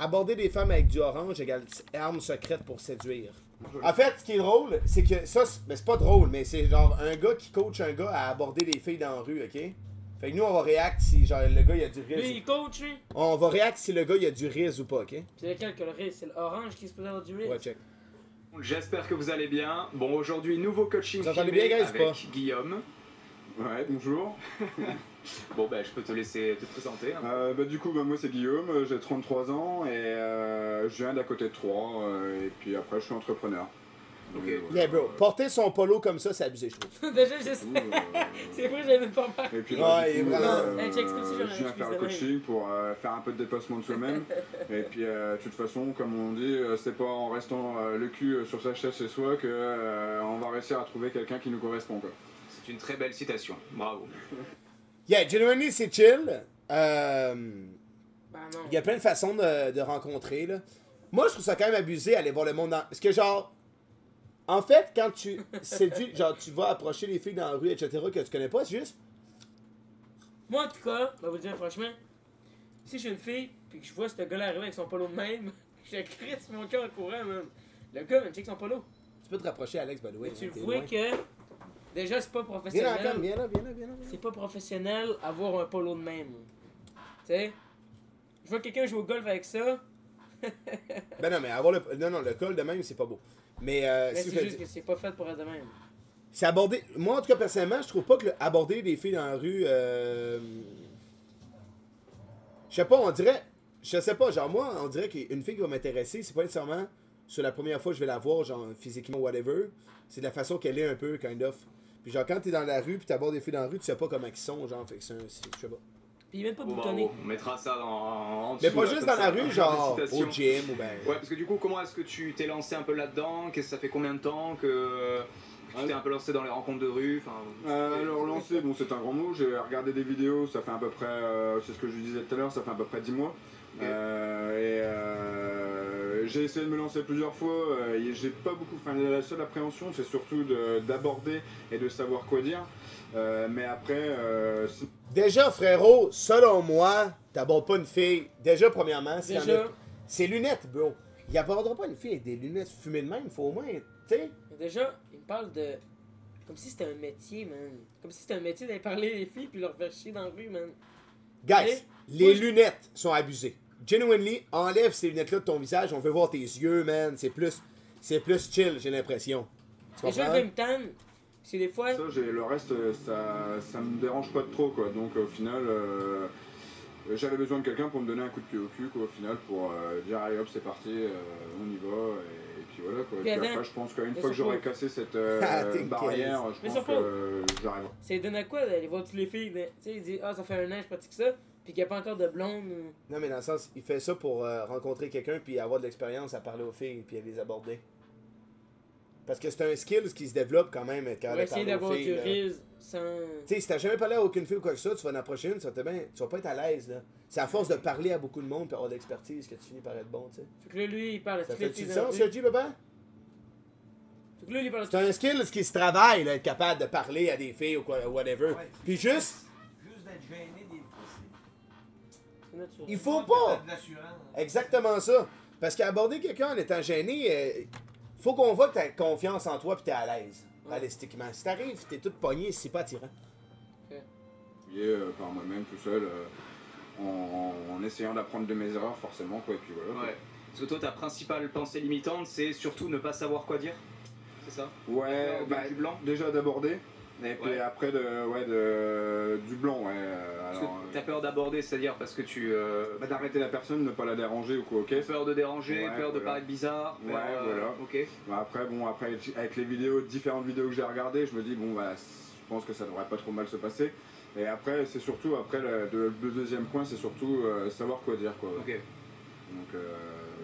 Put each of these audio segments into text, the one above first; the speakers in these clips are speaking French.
aborder des femmes avec du orange égale arme secrète pour séduire. En fait, ce qui est drôle, c'est que ça, c'est pas drôle, mais c'est genre un gars qui coach un gars à aborder des filles dans la rue, ok? Fait que nous, on va réact si genre le gars il a du riz. Lui, il coach, lui. On va réact si le gars il a du riz ou pas, ok? C'est lequel que le riz? C'est l'orange qui se peut avoir du riz? Ouais, check. J'espère que vous allez bien. Bon, aujourd'hui, nouveau coaching Vous entendez filmé bien, guys, ou avec pas? Guillaume. Ouais, bonjour. Bon, bah, je peux te laisser te présenter. Hein. Du coup, moi c'est Guillaume, j'ai 33 ans et je viens d'à côté de Troyes et puis après je suis entrepreneur. Ok. Yeah, bro. Porter son polo comme ça, c'est abusé, je trouve. Déjà, je sais. C'est vrai, j'avais même pas remarqué. Et puis Ouais, du coup, vraiment. Hey, check, comme si j'en avais je viens faire le plus de coaching pour faire un peu de dépassement de soi-même. Et puis de toute façon, comme on dit, c'est pas en restant le cul sur sa chaise chez soi que on va réussir à trouver quelqu'un qui nous correspond, quoi. C'est une très belle citation. Bravo. Yeah, genuinely, c'est chill. Bah non. Il y a plein de façons de rencontrer, là. Moi, je trouve ça quand même abusé aller voir le monde dans... Parce que, genre... En fait, quand tu séduis... Genre, tu vas approcher les filles dans la rue, etc., que tu connais pas, c'est juste... Moi, en tout cas, je vais vous dire franchement, si je suis une fille, puis que je vois ce gars-là arriver avec son polo de même, je crisse mon cœur au courant, même. Le gars, il check son polo. Tu peux te rapprocher, Alex, by the way. Mais tu t'es vois loin. que, déjà, c'est pas Viens là, professionnel. Cam, viens là, viens là, viens là. C'est pas professionnel avoir un polo de même. Tu sais, je vois quelqu'un jouer au golf avec ça, Ben non, mais avoir le... Non, le col de même, c'est pas beau. Mais, mais si c'est je juste que c'est pas fait pour être de même. c'est aborder... Moi, en tout cas, personnellement, je trouve pas que aborder des filles dans la rue... Je sais pas, on dirait... Je sais pas, genre moi, on dirait qu'une fille qui va m'intéresser, c'est pas nécessairement sur la première fois que je vais la voir, genre physiquement, whatever. C'est de la façon qu'elle est un peu, kind of. Puis genre, quand t'es dans la rue, puis t'abordes des filles dans la rue, tu sais pas comment ils sont, genre, fait que c'est un... Je sais pas. Puis même pas Bon, boutonné. bravo. On mettra ça en Mais dessous, pas là, juste comme dans ça, la rue, un genre genre de citation. au gym ou ben... Ouais, parce que du coup, comment est-ce que tu t'es lancé un peu là-dedans? Qu'est-ce que ça fait combien de temps que tu t'es un peu lancé dans les rencontres de rue? Alors lancer, bon c'est un grand mot, j'ai regardé des vidéos, ça fait à peu près, c'est ce que je lui disais tout à l'heure, ça fait à peu près 10 mois. Ok. J'ai essayé de me lancer plusieurs fois, et j'ai pas beaucoup, enfin la seule appréhension c'est surtout d'aborder et de savoir quoi dire. Mais après, Déjà, frérot, selon moi, t'abordes pas une fille. Déjà, premièrement, c'est Déjà. c'est lunettes, bro. Il abordera pas une fille avec des lunettes fumées de même, faut au moins, tu sais. Mais déjà, il me parle de. Comme si c'était un métier, man. Comme si c'était un métier d'aller parler les filles puis leur faire chier dans la rue, man. Guys, Et- les moi, je- lunettes sont abusées. Genuinely, enlève ces lunettes-là de ton visage, on veut voir tes yeux, man. C'est plus chill, j'ai l'impression. Tu Déjà, le comprends? gars, il me tanne. C'est des fois. ça, le reste, ça me dérange pas trop, quoi. Donc au final, j'avais besoin de quelqu'un pour me donner un coup de pied au cul, quoi, au final, pour dire allez hop, c'est parti, on y va, et puis voilà, quoi. Et puis Puis après, je pense qu'une mais fois que sur j'aurai quoi? cassé cette Ah, t'es barrière, Mais je sur pense quoi? que j'arrive. Ça lui donne à quoi d'aller voir toutes les filles? Tu sais, il dit, ah, ça fait un an, je pratique ça. Puis qu'il n'y a pas encore de blonde. Non, mais dans le sens, il fait ça pour rencontrer quelqu'un puis avoir de l'expérience à parler aux filles puis à les aborder. Parce que c'est un skill qui se développe quand même, être Pour capable de essayer parler aux d'avoir filles. du là. riz sans. Tu sais, si t'as jamais parlé à aucune fille ou quoi que ça, tu vas en approcher une, tu vas pas être à l'aise, là. C'est à force de parler à beaucoup de monde et avoir de l'expertise que tu finis par être bon, tu sais. Fait que là, lui, il parle à Ça toutes les fait-tu filles du dans la sens, rue. ça, G, papa? Fait que là, il parle à C'est un skill qui se travaille, là, être capable de parler à des filles ou quoi, whatever. Ouais. Puis juste, Juste d'être gêné des fois, C'est naturel. il faut c'est pas! de l'assurance. Exactement ça. Parce qu'aborder quelqu'un en étant gêné, faut qu'on voit que t'as confiance en toi pis t'es à l'aise, réalistiquement. Si t'arrives, t'es tout pogné, c'est pas attirant. Par moi-même, tout seul, en essayant d'apprendre de mes erreurs, forcément, quoi, et puis voilà. quoi. Ouais. Parce que toi, ta principale pensée limitante, c'est surtout ne pas savoir quoi dire. C'est ça? Ouais, Non, bah, du blanc. déjà d'aborder, et puis Ouais. après du blanc, ouais. Parce Alors, que t'as peur d'aborder, c'est-à-dire parce que tu d'arrêter la personne, ne pas la déranger ou quoi, ok. peur de déranger, Ouais, peur de voilà. paraître bizarre. Ouais, peur, voilà. Ok. Bah, après, avec les différentes vidéos que j'ai regardées, je me dis, bon, bah, je pense que ça devrait pas trop mal se passer. Et après, c'est surtout, le deuxième point, c'est surtout savoir quoi dire, quoi. Ok. Donc,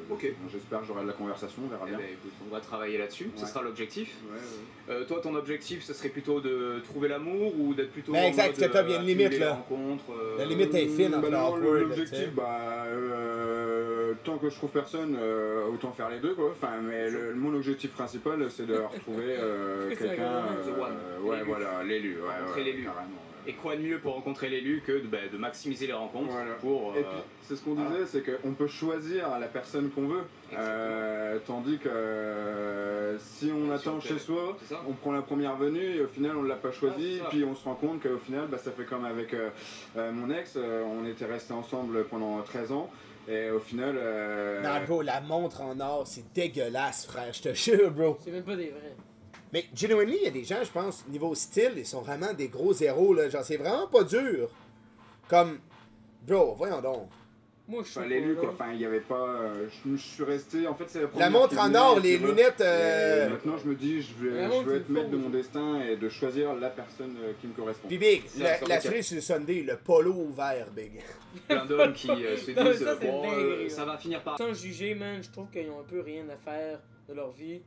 Ok. bon, j'espère que j'aurai de la conversation, on verra Eh bien. ben, écoute, on va travailler là-dessus, ce Ouais. sera l'objectif. Ouais, Toi, ton objectif, ce serait plutôt de trouver l'amour ou d'être plutôt. Ben, en exact, mode, parce que t'as bien une limite, accumuler là. les rencontres, La limite est fine entre non, l'awkward, là, tu sais. l'objectif, tant que je trouve personne, autant faire les deux, quoi. Enfin, mais mon objectif principal, c'est de retrouver C'est quelqu'un. un The one. Ouais, L'élu. voilà, l'élu. Rencontrer Ouais, l'élu. carrément. Et quoi de mieux pour rencontrer l'élu que de maximiser les rencontres Voilà. pour. Et puis, c'est ce qu'on disait, c'est qu'on peut choisir la personne qu'on veut. Tandis que si on attend chez soi, C'est ça. on prend la première venue et au final on ne l'a pas choisi. c'est ça. Puis on se rend compte qu'au final, ça fait comme avec mon ex, on était restés ensemble pendant 13 ans. Et au final. Non, bro, la montre en or, c'est dégueulasse, frère, je te jure, bro. C'est même pas des vrais. Mais genuinely, il y a des gens, je pense, niveau style, ils sont vraiment des gros zéros, là. Genre, c'est vraiment pas dur. Comme, bro, voyons donc. Moi, je suis Enfin, l'élu, quoi. Enfin, il n'y avait pas. Je suis resté. En fait, c'est la La première montre qui en venait, or, tu les vois. lunettes. Et maintenant, je me dis, je La montre, veux c'est être une maître de forme. mon destin et de choisir la personne qui me correspond. Puis Big, Ça, la ça cerise sur le Sunday, le polo ouvert, Big. Plein d'hommes qui se Non, mais disent ça, c'est bon, dingue, ça va finir par. Sans juger, man, je trouve qu'ils ont un peu rien à faire de leur vie.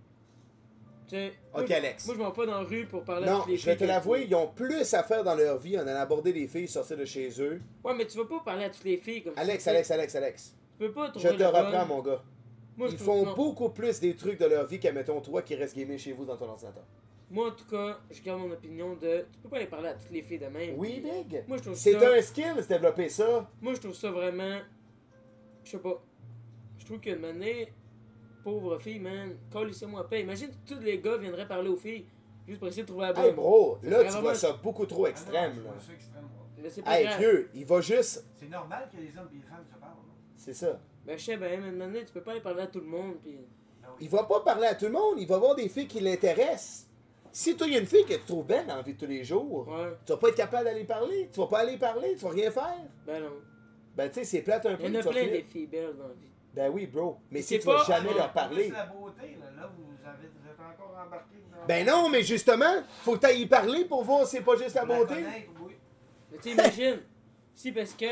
Tu sais, Ok, moi, Alex. Moi, je m'en vais pas dans la rue pour parler à Non, toutes les je vais filles te que l'avouer, je ils ont plus à faire dans leur vie en allant aborder des filles, sortir de chez eux. vois. Ouais, mais tu vas pas parler à toutes les filles comme Alex, ça. Alex. Tu peux pas Je trouver te la bonne. reprends, mon gars. Moi, je Ils trouve- font non. beaucoup plus des trucs de leur vie qu'à, mettons, toi qui restes gamer chez vous dans ton ordinateur. Moi, en tout cas, je garde mon opinion de. Tu peux pas aller parler à toutes les filles de même. Oui, puis- Big. Moi, je trouve C'est ça. un skill, de développer ça. Moi, je trouve ça vraiment. Je sais pas. Je trouve qu'une année, pauvre fille, man, calissez-moi paix. Imagine que tous les gars viendraient parler aux filles juste pour essayer de trouver la bonne. Hey, bro, Ça là, serait tu vraiment- pas ça beaucoup trop Ah extrême, non, là. c'est pas ça extrême, moi. Mais c'est pas Hey, grave. vieux, il va juste. C'est normal que les hommes et les femmes se parlent. là. C'est ça. Ben, je sais, ben, une année, tu peux pas aller parler à tout le monde. Puis... Ah oui. Il va pas parler à tout le monde, il va voir des filles qui l'intéressent. Si toi, il y a une fille que tu trouves belle dans la vie de tous les jours, Ouais, tu vas pas être capable d'aller parler. Tu vas pas aller parler, tu vas rien faire. ben non. Ben, tu sais, c'est plate un peu. Il y en a tu vas plein finir- des filles belles dans la vie. Ben oui, bro. Mais C'est si tu vas pas- jamais Ah, leur parler. C'est la beauté, là. Là, vous êtes encore embarqué dans. Ben non, mais justement, faut que t'ailles y parler pour voir si c'est pas juste la Pour beauté. connaître, oui. Mais tu sais, imagine, si parce que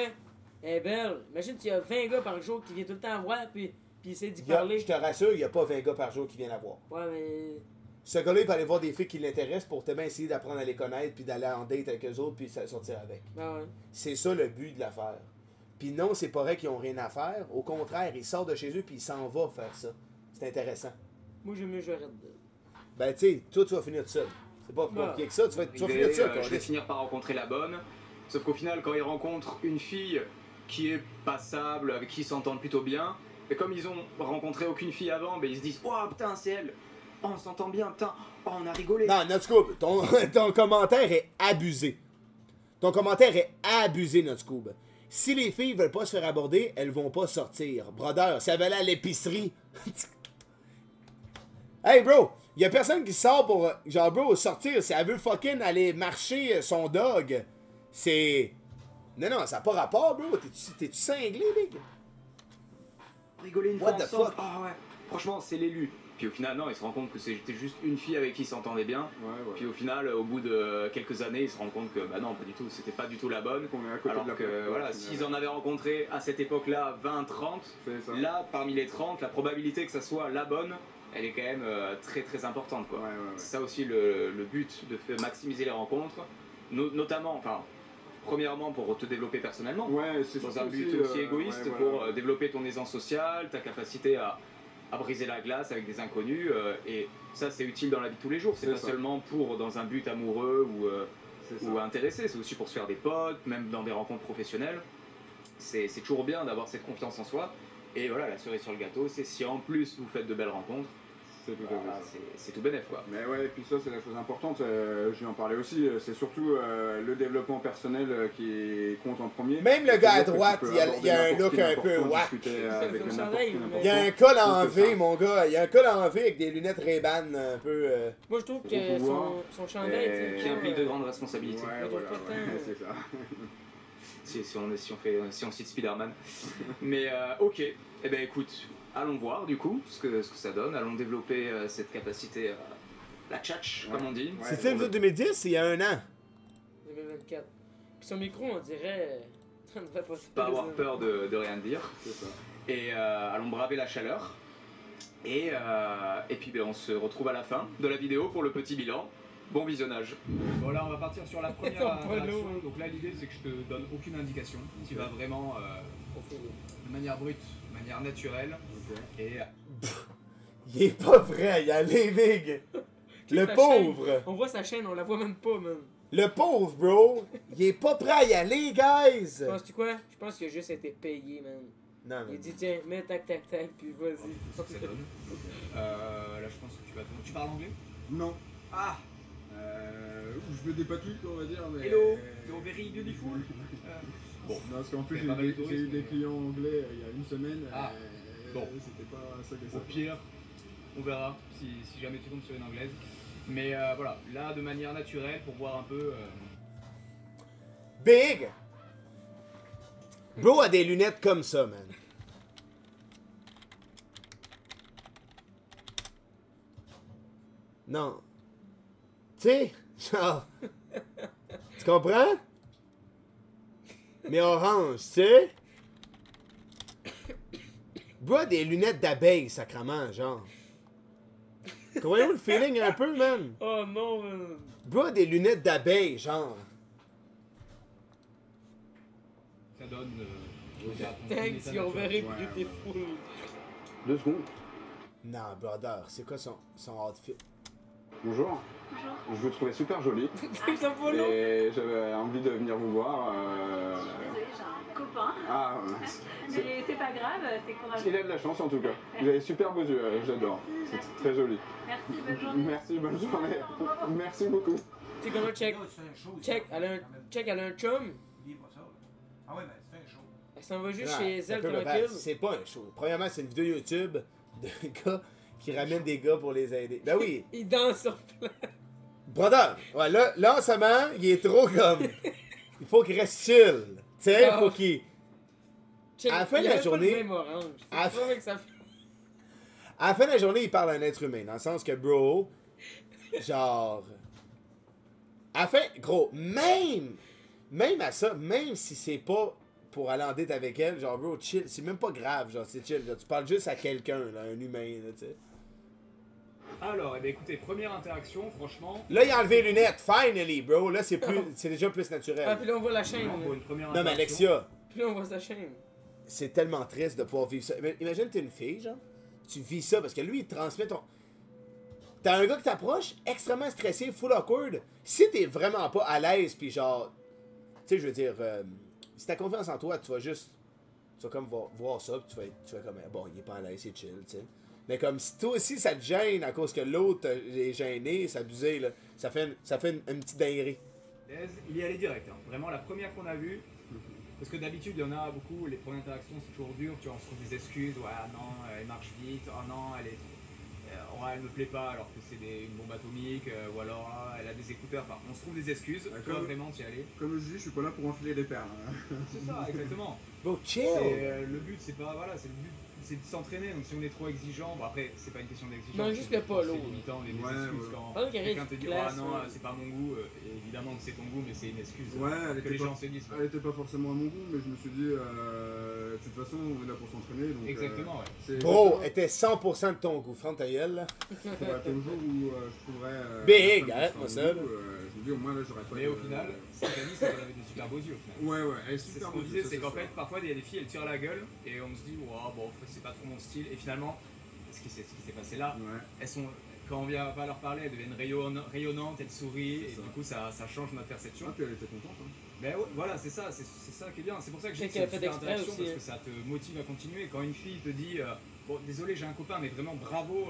elle est belle, imagine s'il y a 20 gars par jour qui viennent tout le temps voir, puis essaient d'y Il y a- parler. je te rassure, il n'y a pas 20 gars par jour qui viennent la voir. Ouais, mais. Ce gars-là, il va aller voir des filles qui l'intéressent pour te bien essayer d'apprendre à les connaître, puis d'aller en date avec eux autres, puis sortir avec. Ben ouais. C'est ça le but de l'affaire. Puis non, c'est pas vrai qu'ils ont rien à faire. Au contraire, ils sortent de chez eux, puis ils s'en vont faire ça. C'est intéressant. Moi, j'aime mieux jouer à Red Dead. Ben, tu sais, toi, tu vas finir tout seul. C'est pas plus compliqué que ça. Tu vas finir tout Arrivé, seul. je vais finir par rencontrer la bonne. Sauf qu'au final, quand ils rencontrent une fille qui est passable, avec qui ils s'entendent plutôt bien, et comme ils ont rencontré aucune fille avant, ben ils se disent « Oh putain, c'est elle. Oh, on s'entend bien, putain. Oh, on a rigolé. » Non, Notscoob, ton, ton commentaire est abusé. Ton commentaire est abusé, Notscoob. Si les filles veulent pas se faire aborder, elles vont pas sortir. Brother, ça va aller à l'épicerie. Hey, bro, y a personne qui sort pour, genre, bro, sortir. Si elle veut fucking aller marcher son dog, c'est... Non, ça n'a pas rapport, bro. T'es-tu cinglé, big? Rigoler une What fois the ensemble. fuck? Ah ouais, franchement, c'est l'élu. Puis au final, non, ils se rendent compte que c'était juste une fille avec qui ils s'entendaient bien. Ouais, Puis au final, au bout de quelques années, ils se rendent compte que bah non, pas du tout, c'était pas du tout la bonne. On est à côté Alors de la que plaque, voilà, au final. s'ils en avaient rencontré à cette époque-là 20, 30, C'est ça. là, parmi les 30, la probabilité que ça soit la bonne, elle est quand même très très importante, quoi. Ouais. C'est ça aussi le but, de faire maximiser les rencontres, notamment, enfin, premièrement pour te développer personnellement, Ouais, c'est dans surtout un but aussi, aussi égoïste, ouais, pour voilà. développer ton aisance sociale, ta capacité à briser la glace avec des inconnus, et ça c'est utile dans la vie de tous les jours, c'est C'est pas ça. seulement pour dans un but amoureux C'est ça. ou intéressé, c'est aussi pour se faire des potes, même dans des rencontres professionnelles. C'est toujours bien d'avoir cette confiance en soi, et voilà, la cerise sur le gâteau, c'est si en plus vous faites de belles rencontres, C'est tout à fait voilà, ça. c'est tout bénef, quoi. Mais ouais, et puis ça c'est la chose importante, je vais en parler aussi, c'est surtout le développement personnel qui compte en premier. Même le gars à C'est-à-dire que tu droite, peux il y a aborder un n'importe look qui, un n'importe peu quand, whack. discuter C'est avec comme n'importe ça, qui, mais- n'importe Il y a un quoi. col en Donc, c'est V, ça. mon gars. Il y a un col en V avec des lunettes Ray-Ban un peu... Moi, je trouve Au que pouvoir. son chandail, Et- tu sais, Qui implique de ouais. grandes responsabilités. Ouais, Je trouve voilà, pas ouais, tant. c'est ça. Si on cite Spider-Man. Mais ok, eh ben écoute, allons voir du coup ce que ça donne, allons développer cette capacité, la tchatch, comme on dit. Ouais. C'est-tu le 2010? Il y a un an. 2024. Puis son micro, on dirait. Ça ne va pas Pas avoir peur de rien dire. C'est ça. Et allons braver la chaleur. Et puis ben, on se retrouve à la fin de la vidéo pour le petit bilan. Bon visionnage. Bon là on va partir sur la première Attends, pas interaction. l'eau. Donc là l'idée c'est que je te donne aucune indication. Tu vas vraiment de manière brute, de manière naturelle. Ok. Et Il est pas vrai, il y a les big. Le Sa pauvre. chaîne. On voit sa chaîne, on la voit même pas, man. Le pauvre, bro, il est pas prêt à y aller, guys! Penses-tu quoi? Je pense qu'il a juste été payé, man. Non, Il mais. dit, tiens, mets tac, tac, tac, puis vas-y. Ça donne. Là, je pense que tu vas. Tu parles anglais? Non. Ah! Je me dépatouille, on va dire. Mais... Hello! You're very beautiful! Bon, non, parce qu'en plus, Il y a pas mal de j'ai eu touristes, des mais- clients anglais il y a une semaine. Ah, bon. C'était pas ça que ça. Au pire, on verra si jamais tu tombes sur une anglaise. Mais voilà, là de manière naturelle pour voir un peu. Big! Bro a des lunettes comme ça, man. Non. Tu sais, genre. Tu comprends? Mais orange, tu sais? Bro a des lunettes d'abeille, sacrement, genre. Comprenez-vous le feeling un peu, man? Oh non, man. Bro a des lunettes d'abeille, genre. Ça donne. Thanks, you're very Ouais, beautiful. 2 secondes. Non, brother, c'est quoi son outfit? Bonjour. Je vous trouvais super jolie T'as pas long. et j'avais envie de venir vous voir. Désolée, j'ai un copain. Ah, Mais c'est pas grave, c'est courageux. il a de la chance en tout cas. Vous avez super beaux yeux, j'adore. C'est très joli. Merci, bonne journée. Merci, bonne journée. Merci beaucoup. Tu sais comment check? Là, c'est un show. Check, elle a un chum. Dis pas ça. Là. Ah ouais, mais c'est un show. Elle s'en va juste Non, chez c'est un elle peu le tranquille. base. C'est pas un show. Premièrement, c'est une vidéo YouTube de gars qui ramènent des gars pour les aider. Ben oui. Il danse sur place. Brother, ouais, là en ce moment, il est trop comme. Il faut qu'il reste chill. Tu sais, il faut qu'il. Check, À la fin de il y la avait pas journée- le même orange. à la C'est pas vrai que ça fait. À la fin de la journée, il parle à un être humain. Dans le sens que, bro. Genre. À la fin, gros, même à ça, même si c'est pas pour aller en date avec elle, genre, bro, chill. C'est même pas grave, genre, c'est chill. Genre, tu parles juste à quelqu'un, là, un humain, là, tu sais. Alors, eh bien, écoutez, première interaction, franchement. Là, il a enlevé les lunettes. Finally, bro. Là, c'est plus, c'est déjà plus Ah, naturel. puis là, on voit la chaîne. Vraiment, pour là. une première Non, mais interaction. Alexia, Puis là, on voit sa chaîne. c'est tellement triste de pouvoir vivre ça. Imagine, t'es une fille, genre. Tu vis ça parce que lui, il transmet ton. T'as un gars qui t'approche, extrêmement stressé, full awkward. Si t'es vraiment pas à l'aise, puis genre. Tu sais, je veux dire, si t'as confiance en toi, tu vas juste. Tu vas comme voir ça, puis tu vas comme. Bon, il est pas à l'aise, c'est chill, tu sais. Mais comme si toi aussi ça te gêne à cause que l'autre est gêné, c'est abusé, là. Ça fait une petite dinguerie. Il y allait direct, hein. Vraiment la première qu'on a vue. Parce que d'habitude, il y en a beaucoup, les premières interactions c'est toujours dur, tu vois, on se trouve des excuses, ouais, ah non, elle marche vite, oh non, elle me plaît pas alors que c'est une bombe atomique, ou alors ah, elle a des écouteurs, enfin, on se trouve des excuses, D'accord. toi vraiment t'y aller. Comme je dis, je suis pas là pour enfiler des perles. C'est ça, exactement. Bro, chill! Le but, c'est pas, voilà, c'est le but, c'est de s'entraîner, donc si on est trop exigeant, bon après, c'est pas une question d'exigence. Non, juste le polo. C'est limitant, les Ouais, excuses ouais. quand Pas qu'il y a quelqu'un rien te de dit, classe, ah non, ouais. c'est pas mon goût, et évidemment que c'est ton goût, mais c'est une excuse Ouais, elle que était les pas- gens se disent. Elle était pas forcément à mon goût, mais je me suis dit, de toute façon, on est là pour s'entraîner. Donc, Exactement, ouais. c'est Bro, était 100% de ton goût. Ferme ta gueule, là. Comme jour où je trouverais. Big, une femme arrête-moi qui ça, sera là. au goût, je me dis, au moins là, j'aurais pas. Mais au final, cette amie, c'est qu'elle avait des super beaux yeux au final. Ouais, ouais, elle est C'est super ce qu'on beau, disait, ça, c'est qu'en sûr. fait, parfois, il y a des filles, elles tirent la gueule et on se dit, wow, bon, c'est pas trop mon style. Et finalement, ce qui s'est passé là, Ouais. elles sont, quand on vient pas leur parler, elles deviennent rayonnantes, elles sourient, et C'est ça. du coup, ça change notre perception. Ah, puis elle était contente. Hein. Ben ouais, voilà, c'est ça qui est bien. C'est pour ça que je dis C'est que qu'elle c'est a une fait super exprès interaction, aussi, parce que ça te motive à continuer. Et quand une fille te dit, bon, désolé, j'ai un copain, mais vraiment bravo,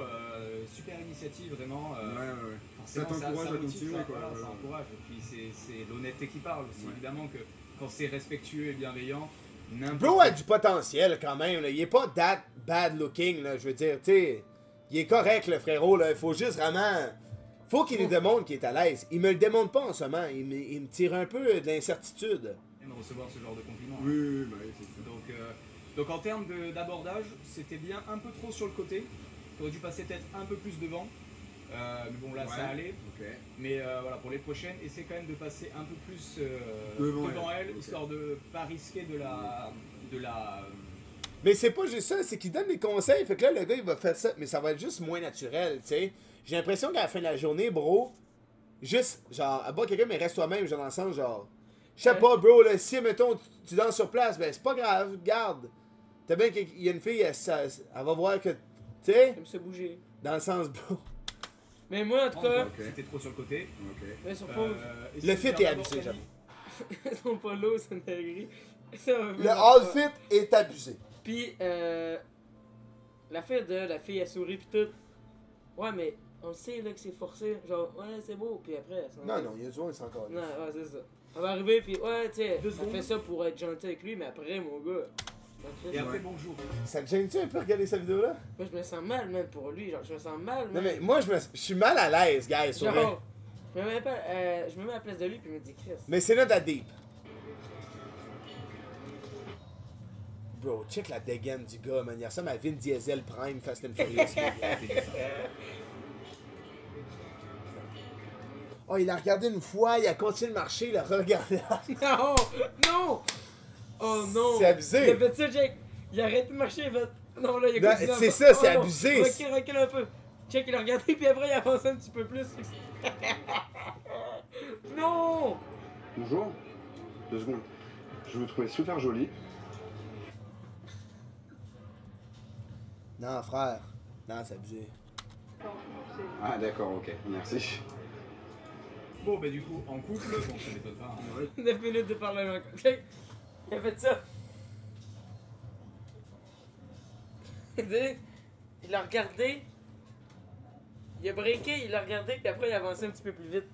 super initiative, vraiment. Ouais, ouais. Ça Forcément, t'encourage à motive, continuer, ça, quoi. voilà, Ouais, ça ouais. encourage. Et puis c'est l'honnêteté qui parle aussi, Ouais. évidemment, que quand c'est respectueux et bienveillant, n'importe Bro a du potentiel quand même, là. Il est pas that bad looking, là. Je veux dire, tu sais. Il est correct, le frérot, là. Il faut juste vraiment. Faut qu'il nous démontre qu'il est à l'aise. Il me le démontre pas en ce moment. Il me tire un peu de l'incertitude. aime recevoir ce genre de compliments. Oui, oui, bah oui, c'est sûr. Donc en termes d'abordage, c'était bien un peu trop sur le côté. Tu aurais dû passer peut-être un peu plus devant. Mais bon, là, Ouais. ça allait. Ok. Mais voilà, pour les prochaines, essaie quand même de passer un peu plus Devant elle, elle, ok. histoire de pas risquer de la Mais c'est pas juste ça, c'est qu'il donne des conseils. Fait que là, le gars, il va faire ça. Mais ça va être juste moins naturel, tu sais. J'ai l'impression qu'à la fin de la journée, bro, juste, genre, abat quelqu'un, mais reste toi-même, genre, dans le sens, genre. Je sais pas, bro, là, si, mettons, tu danses sur place, ben, c'est pas grave, garde. T'as bien qu'il y a une fille, elle va voir que, tu sais, J'aime se bouger. dans le sens, bro. Mais moi, en tout cas, Ok. C'était trop sur le côté. Ok. mais sur pause, Et Le si fit tu est regardes abusé, Orcani, j'avoue. son polo, c'est une dinguerie. Ça m'a fait Le mal. outfit est abusé. Puis, l'affaire de la fille, elle sourit, pis tout. Ouais, mais on sait là que c'est forcé. Genre, ouais, c'est beau. Puis après, elle s'en Non, va. non, il y a du monde qui s'en calisse. Non, ouais, c'est ça. Elle va arriver, puis ouais, tu sais, Deux elle secondes. fait ça pour être gentil avec lui, mais après, mon gars. ça me fait Et ça. après, bonjour. Ça te gêne-tu un peu regarder cette vidéo-là? Moi, je me sens mal, man, pour lui. Genre, je me sens mal, Non, man. mais moi, je suis mal à l'aise, guys, sur vrai. Genre, je me mets à la place de lui, puis il me dit Chris. Mais c'est là that deep. Bro, check la dégaine du gars, man. Il ressemble à Vin Diesel Prime Fast and Furious. Oh, il a regardé une fois, il a continué de marcher, il a regardé. Non! Non! Oh non! C'est abusé. Il a fait ça, Jake. Il a arrêté de marcher, il a fait. Non, là, il a Non, continué à c'est faire- ça, c'est non. abusé. Recule un peu. Check, il a regardé, puis après, il a avancé un petit peu plus. Non! Bonjour. 2 secondes. Je vous trouvais super jolie. Non, frère. Non, c'est abusé. Ah d'accord, ok, merci. Bon, bah du coup, en couple, bon, ça m'étonne pas. Hein. 9 minutes de parlement. Check. Il a fait ça. Il a regardé. Il a breaké, il a regardé, puis après, il a avancé un petit peu plus vite.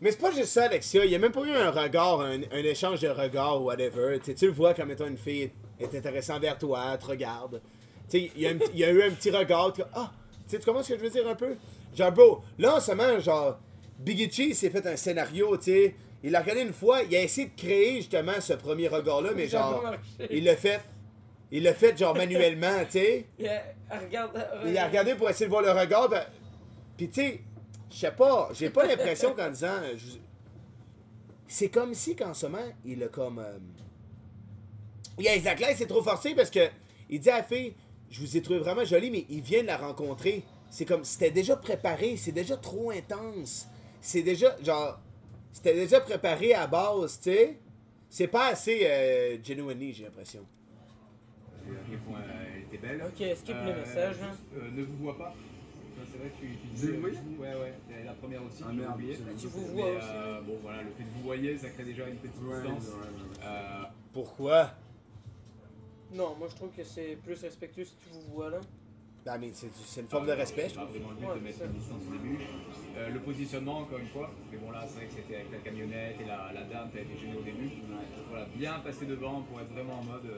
Mais c'est pas juste ça, Alexia. Il y a même pas eu un regard, un échange de regards ou whatever. Tu sais, tu le vois comme étant une fille est intéressante vers toi, elle te regarde. Tu sais, il y a eu un petit regard. Ah, tu sais, tu comprends ce que je veux dire un peu? Genre, bro, là en ce moment, genre, Biggie Cheese s'est fait un scénario, tu sais. Il l'a regardé une fois, il a essayé de créer justement ce premier regard-là, mais Ça a genre, pas marché. il l'a fait genre manuellement, tu sais. Il a regardé pour essayer de voir le regard, ben, pis tu sais, je sais pas, j'ai pas l'impression qu'en disant. C'est comme si qu'en ce moment, il a comme. Yeah, exactement, c'est trop forcé parce que il dit à la fille, je vous ai trouvé vraiment jolie, mais il vient de la rencontrer. C'est comme, c'était déjà préparé, c'est déjà trop intense. C'est déjà, genre, c'était déjà préparé à base, tu sais. C'est pas assez genuinely, j'ai l'impression. À quel point elle était belle. Ok, skip le message, hein. juste, ne vous vois pas. Ça, c'est vrai que tu Vous disais. me voyez Ouais, c'est la première aussi. Ah j'ai merde, oublié. c'est- Tu vous Mais, vois aussi. bon, voilà, le fait de vous voyer, ça crée déjà une petite Ouais, distance. ouais. Pourquoi? Non, moi je trouve que c'est plus respectueux si tu vous vois là. Ben, mais c'est une forme de respect, je C'est pas trouve. vraiment le but Ouais, de mettre c'est ça. une distance au début. Le positionnement, encore une fois. Mais bon, là, c'est vrai que c'était avec la camionnette et la dame, t'as été gêné au début. Voilà, bien passer devant pour être vraiment en mode.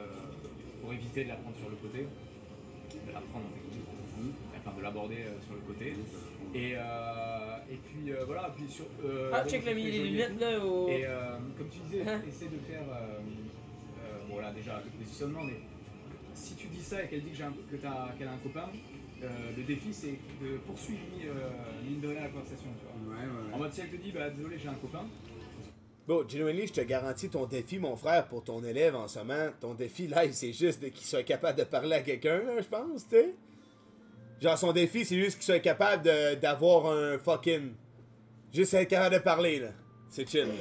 Pour éviter de la prendre sur le côté. De la prendre en technique. Enfin, de l'aborder sur le côté. Et puis voilà, puis sur. Ah, bon, check, il a mis très les joli et lunettes tout. là au. Et comme tu disais, Hein? essaie de faire. Bon, là, déjà, le positionnement, mais si tu dis ça et qu'elle dit qu'elle a un copain, le défi c'est de poursuivre mine de rien la conversation. Tu vois. En mode, si elle te dit, bah désolé, j'ai un copain. Bon, genuinely, je te garantis ton défi, mon frère, pour ton élève en ce moment. Ton défi live, c'est juste qu'il soit capable de parler à quelqu'un, là, je pense, tu sais. Genre, son défi, c'est juste qu'il soit capable d'avoir un fucking. Juste être capable de parler, là. C'est chill, là.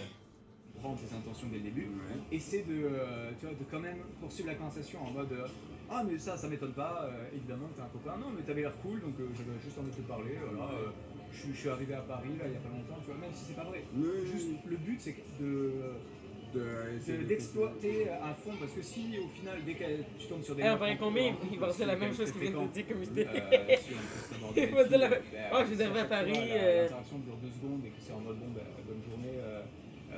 Prendre ses intentions dès le début. Essaie de, tu vois, de quand même poursuivre la conversation en mode ah, mais ça m'étonne pas, évidemment, t'es un copain. Non, mais t'avais l'air cool, donc j'avais juste envie de te parler. Voilà, je suis arrivé à Paris, là, il y a pas longtemps, tu vois, même si c'est pas vrai. Juste, le but, c'est d'exploiter à fond, parce que si au final, dès que tu tombes sur des. Eh, on paraît combien il va dire la même chose qu'il vient de dire comme idée. Il Il va dire la même. Oh, je suis arrivé à Paris. L'interaction dure 2 secondes et que c'est en mode bon, bonne journée,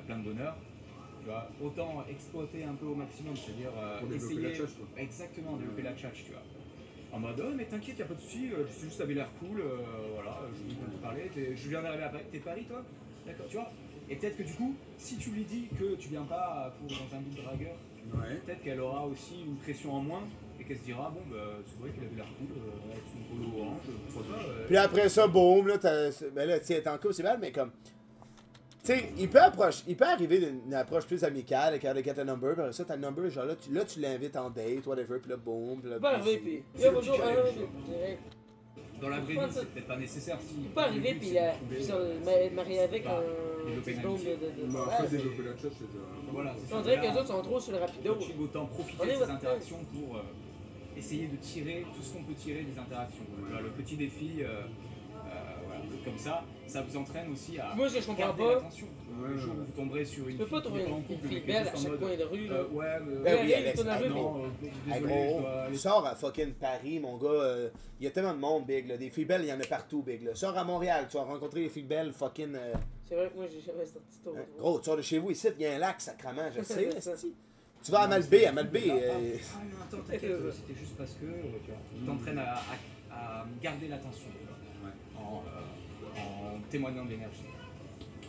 plein de bonheur. Tu vois, autant exploiter un peu au maximum, c'est-à-dire Pour développer essayer. la tchatch, quoi. Exactement, développer la tchatch, tu vois. En mode, oh, mais t'inquiète, y'a pas de soucis, tu juste t'avais l'air cool, voilà, je voulais te parler, je viens d'arriver à Paris, t'es de Paris toi? D'accord, tu vois. Et peut-être que du coup, si tu lui dis que tu viens pas pour dans un but dragueur, peut-être qu'elle aura aussi une pression en moins et qu'elle se dira, bon, bah, c'est vrai qu'il avait l'air cool, avec son polo orange, pourquoi pas. Puis après ça, boum, là, ben là, tu sais, t'es en couple, c'est mal, mais comme. Tu sais, il peut arriver d'une approche plus amicale, avec le get a number, puis après ça, t'as le number, genre là, tu l'invites en date, whatever, puis là, boum, puis là. Pas puis arriver, c'est- puis. Yo, bonjour, direct. Dans la vraie Faut vie, prendre ça. c'est peut-être pas nécessaire si. Il peut arriver, puis être marié avec un petit dôme de. Bah, après, développer la tchatch, c'est déjà. Voilà, c'est On ça. dirait que les autres sont trop sur le rapido. Donc, autant profiter On est de ces votre interactions pour essayer de tirer tout ce qu'on peut tirer des interactions. Voilà, le petit défi, voilà, comme ça vous entraîne aussi à Moi, je comprends garder pas. l'attention. Le jour où vous tomberez sur Tu une peux pas fille trouver qui est en une couple, fille mais qui est belle juste à en chaque mode, coin de rue, là. ouais, Ben oui, Rien, Alex, tourne la rue, non, mais- Hey, désolé, je gros, dois aller. sors à fucking Paris, mon gars. Il y a tellement de monde, big. Là. Des filles belles, il y en a partout, big. Là. Sors à Montréal, tu vas rencontrer des filles belles, fucking. C'est vrai que moi, j'ai jamais sorti tour. Gros, tu sors de chez vous ici, il y a un lac, sacrament, je sais. C'est ça. esti. Tu vas à Malbé, Ah, non, attends, t'inquiète, Euh. c'était juste parce que tu vois, il t'entraîne à garder l'attention, tu vois, en témoignant de l'énergie.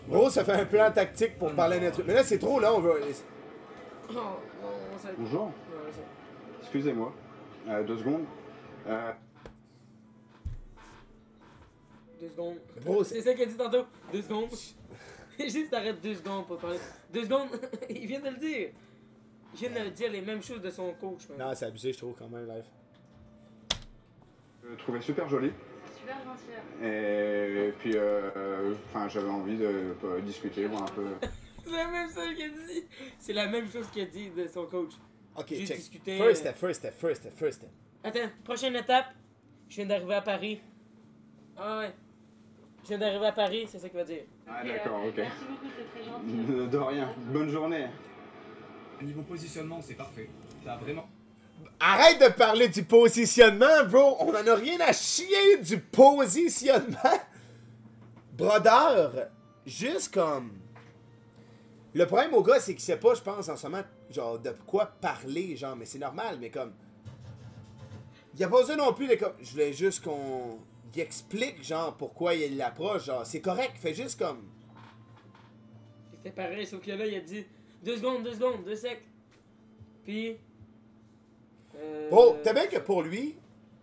Gros, ça fait un plan tactique pour parler d'un truc. Mais là, c'est trop long, bro. Oh, non, ça... Bonjour, Non, ça... excusez-moi. 2 secondes. 2 secondes. Bro, C'est ça qu'il a dit tantôt. 2 secondes. Juste t'arrêtes 2 secondes pour parler. 2 secondes. Il vient de le dire. Il vient de dire les mêmes choses de son coach. Man. Non, c'est abusé, je trouve, quand même, live. Je le trouvais super joli. Super gentil. Et puis, enfin, j'avais envie de discuter, voir un peu. C'est la même chose qu'il a dit. C'est la même chose qu'il a dit de son coach. Ok, Juste check. discuter, First step, first step, first step, first step. Attends, prochaine étape. Je viens d'arriver à Paris. Ah ouais. Je viens d'arriver à Paris, c'est ça qu'il va dire. Ah, d'accord, ok. Merci beaucoup, c'est très gentil. De rien. Bonne journée. Niveau positionnement, c'est parfait. T'as vraiment. Arrête de parler du positionnement, bro. On en a rien à chier du positionnement. Brodeur, juste comme... Le problème au gars, c'est qu'il sait pas, je pense, en ce moment, genre, de quoi parler, genre, mais c'est normal, mais comme... Il y a pas besoin non plus de comme... Je voulais juste qu'on... Il explique, genre, pourquoi il l'approche, genre, c'est correct, fait juste comme... C'était pareil, sauf que là, il a dit 2 secondes, 2 secs. Puis. Bro, t'as bien que pour lui,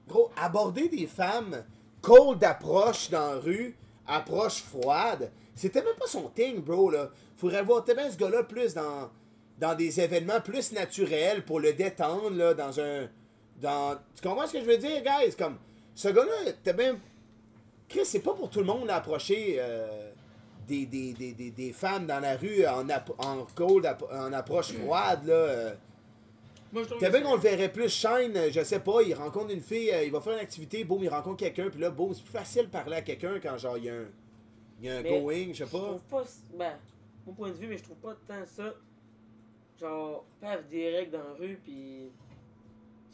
gros, aborder des femmes cold approche dans la rue, approche froide, c'était même pas son thing, bro, là. Faudrait voir, t'as bien ce gars-là plus dans des événements plus naturels pour le détendre, là, dans un... Tu comprends ce que je veux dire, guys? Comme, ce gars-là, t'as bien... Chris, c'est pas pour tout le monde d'approcher des femmes dans la rue en cold, en approche froide, là. Moi, je trouve T'as que bien c'est- qu'on le verrait plus shine, je sais pas, il rencontre une fille, il va faire une activité, boum, il rencontre quelqu'un, puis là, boum, c'est plus facile de parler à quelqu'un quand genre il y a un Mais going, je sais Je pas. trouve pas. Ben, mon point de vue, mais je trouve pas tant ça. Genre, paf, direct dans la rue, pis.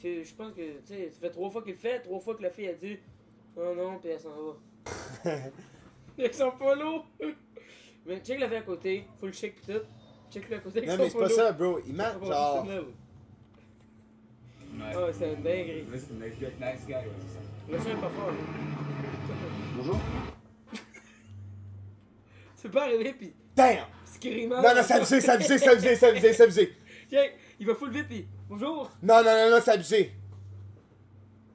Je pense que, tu sais, ça fait 3 fois qu'il le fait, 3 fois que la fille a dit oh non, pis elle s'en va. Avec son polo! Mais check la fille à côté, full chic pis tout. Check le à côté avec Non son mais c'est polo. pas ça, bro, il m'a C'est genre... professionnel. Ouais. Ah, c'est une dinguerie. Ouais, c'est une nice guy, ouais, c'est ça. Le son est pas fort. Là. Bonjour. C'est pas arrivé pis Damn! screamant. Non, non, c'est abusé, c'est abusé, c'est abusé, c'est abusé, c'est abusé. Check, il va full vite pis bonjour! Non, non, non, non, c'est abusé.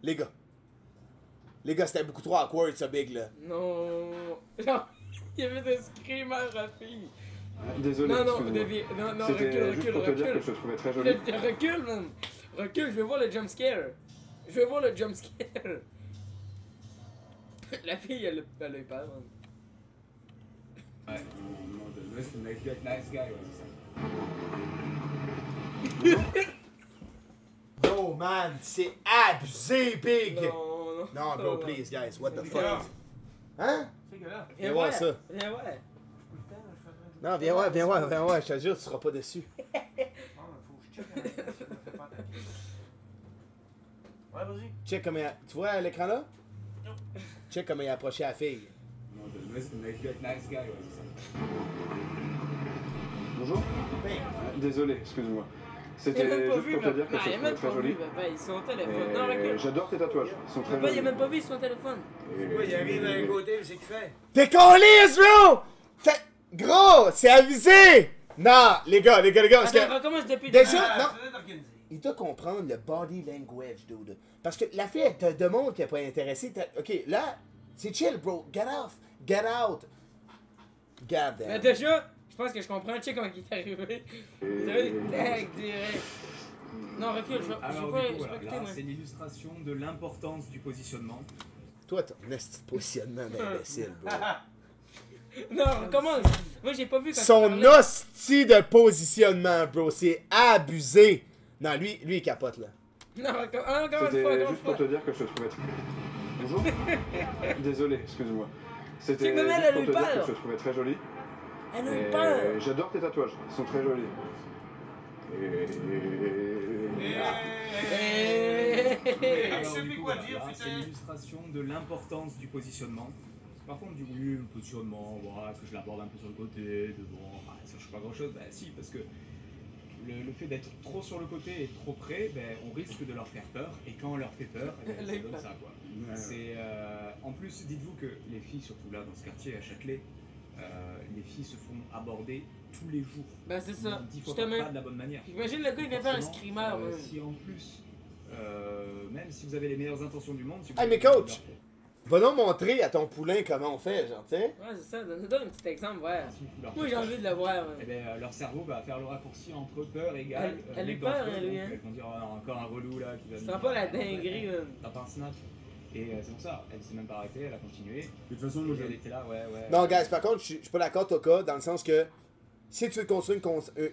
Les gars, c'était beaucoup trop awkward, ça, big, là. Non! Genre, il y avait des screamers à la fille! Désolé, Non, non, excusez-moi. dévié. Non, non, C'était recule, juste recule, pour te dire que recule. je te trouvais très joli. Recule, man! Recule, je veux voir le jump scare. Je veux voir le jump scare. La fille, elle a eu peur, man. Ouais. Ouais, c'est une nice guy, ouais, c'est ça. Bro, man, c'est abusé, big! Non, non. Non, bro, please, guys, what the C'est fuck? grave. Hein? C'est que là, Viens voir ça. Viens voir. Non, viens voir, viens voir, viens voir, je te jure, tu seras pas déçu. faut que je check un peu si je me fais pas attaquer. Ouais, vas-y. Check comment il tu vois à l'écran là? Check comment il a approché la fille. Ouais, c'est une nice guy, ouais, c'est ça. Bonjour. Désolé, excuse-moi. Il C'était a même pas juste vu, pour te dire que non, je il a te même trouvais pas très vu, joli. papa, ils sont au téléphone. Et Non, recule. j'adore tes tatouages, ils sont très Papa, jolis. il a même pas vu son téléphone. Et- Ouais, il arrive d'un côté, mais c'est qu'il fait. T'es collé, bro! Gros, c'est abusé! Non, les gars, parce Attends, que... recommence depuis le Déjà, début. non. c'est d'organiser. Il doit comprendre le body language, dude. Parce que la fille, elle te demande qu'elle n'est pas intéressée. Ok, là, c'est chill, bro. Get off. Get out. God Mais damn. déjà, je pense que je comprends. Check comment il est arrivé. Il est arrivé tac, direct. Non, recule, je vais Alors, pas du coup, voilà, écouter, là, moi. c'est l'illustration de l'importance du positionnement. Toi, ton esti de positionnement d'imbécile, bro. Non, recommence. Moi, j'ai pas vu quand Son tu parlais. hostie de positionnement, bro. C'est abusé. Non, lui, il capote, là. Non, encore une C'était fois, encore une juste pour fois. te dire que je te trouvais très... Bonjour. Désolé, excuse-moi. C'était C'est que même juste elle a pour eu te dire peur. que je te trouvais très jolie. Elle a eu Et peur. j'adore tes tatouages, ils sont très jolis. Je Alors, sais du plus coup, quoi voilà, dire, là, putain. c'est l'illustration de l'importance du positionnement. Parfois on me dit oui, le positionnement, voilà, est-ce que je l'aborde un peu sur le côté, de bon, ça change pas grand chose. Bah si, parce que le fait d'être trop sur le côté et trop près, ben, on risque de leur faire peur, et quand on leur fait peur, eh ben, ça donne ça quoi. C'est, en plus, dites-vous que les filles, surtout là dans ce quartier à Châtelet, les filles se font aborder tous les jours. Ben c'est ça. 10 fois Justement. pas de la bonne manière. Imagine le gars, il vient faire un Forcément, screamer, man. si en plus, même si vous avez les meilleures intentions du monde, si vous Hey, mais avez- coach! Va donc montrer à ton poulain comment on fait, genre, tu sais. Ouais, c'est ça. Donne un petit exemple, ouais. si vous leur Moi, faites j'ai peur, envie de le voir, eh man. ben, leur cerveau va faire le raccourci entre peur égale. Elle mec a eu peur, dangereux, hein, lui, donc hein. Elles vont dire oh, non, encore un relou là qui va. Ça sent pas la dinguerie, man. T'as pas un snap. Et c'est pour ça, elle s'est même pas arrêtée, elle a continué. De toute façon, moi, Elle était là, ouais. Non, guys, par contre, je suis pas d'accord, Toka, dans le sens que si tu veux construire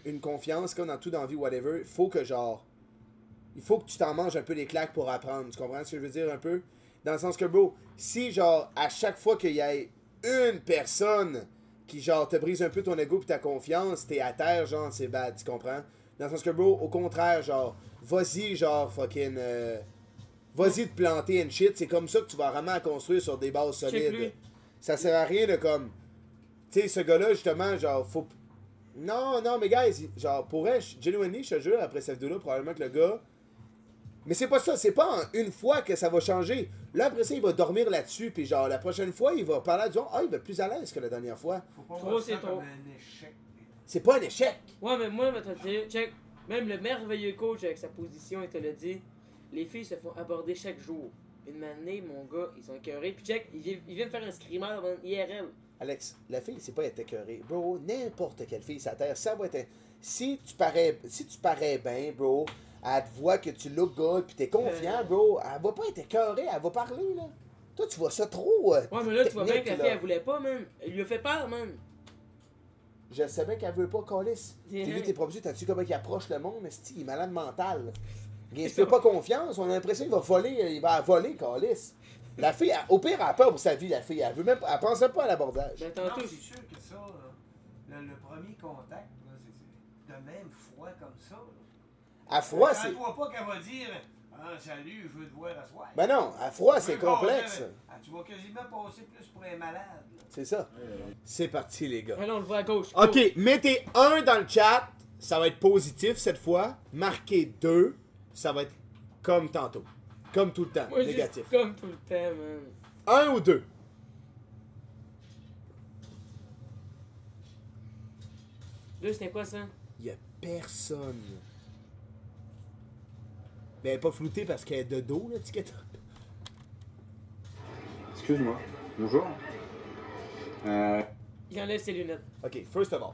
une confiance, comme dans tout dans la vie, whatever, faut que, genre, il faut que tu t'en manges un peu les claques pour apprendre. Tu comprends ce que je veux dire un peu? Dans le sens que, bro, si, genre, à chaque fois qu'il y ait une personne qui, genre, te brise un peu ton ego pis ta confiance, t'es à terre, genre, c'est bad, tu comprends? Dans le sens que, bro, au contraire, genre, vas-y, genre, fucking. Vas-y te planter and shit. C'est comme ça que tu vas vraiment construire sur des bases Check solides. lui. Ça sert à rien de comme. Tu sais, ce gars-là, justement, genre, faut. Non, mais guys, genre, pour vrai, genuinely, je te jure, après cette vidéo-là, probablement que le gars. Mais c'est pas ça, c'est pas en une fois que ça va changer. Là, après ça, il va dormir là-dessus, puis genre, la prochaine fois, il va parler à du monde, ah, il va être plus à l'aise que la dernière fois. Faut pas Trop, voir c'est ça trop. comme un échec. C'est pas un échec. Ouais, mais moi, te dire, check. Même le merveilleux coach avec sa position, il te l'a dit. Les filles se font aborder chaque jour. Une année, mon gars, ils sont écœurés. Puis check, ils viennent faire un screamer dans IRL. Alex, la fille, c'est pas être écœurée. Bro, n'importe quelle fille sur la terre, ça va être. Si tu parais bien, bro, elle te voit que tu look good, pis t'es confiant, bro, elle va pas être écœurée, elle va parler, là. Toi, tu vois ça trop. Ouais, mais là, tu vois bien que la technique, fille, là. elle voulait pas, man. Elle lui a fait peur, man. Je savais qu'elle veut pas, Calis. Yeah. T'as vu tes produits, t'as-tu comment il approche le monde, esti, il est malade mental. Il inspire pas confiance, on a l'impression qu'il va voler, Calis. La fille, au pire, elle a peur pour sa vie, la fille. Elle veut même, elle pense même pas à l'abordage. Ben, Non, tantôt, c'est sûr que ça, là, le premier contact, là, c'est de même froid comme ça. Là. À froid, c'est. Attends-toi pas qu'elle va dire ah, salut, je veux te voir à soir. Ben non, à froid, c'est Tu veux complexe. passer- Ah, tu vas quasiment passer plus pour un malade. Là. C'est ça. C'est parti, les gars. là, on le voit à gauche. Ok, mettez 1 dans le chat, ça va être positif cette fois. Marquez 2, ça va être comme tantôt. Comme tout le temps, Moi, négatif. juste comme tout le temps, man. 1 ou 2. Deux, c'était quoi ça? Il a personne. Ben, elle est pas floutée parce qu'elle est de dos, la ticket. Excuse-moi. Bonjour. Il enlève ses lunettes. Ok, first of all,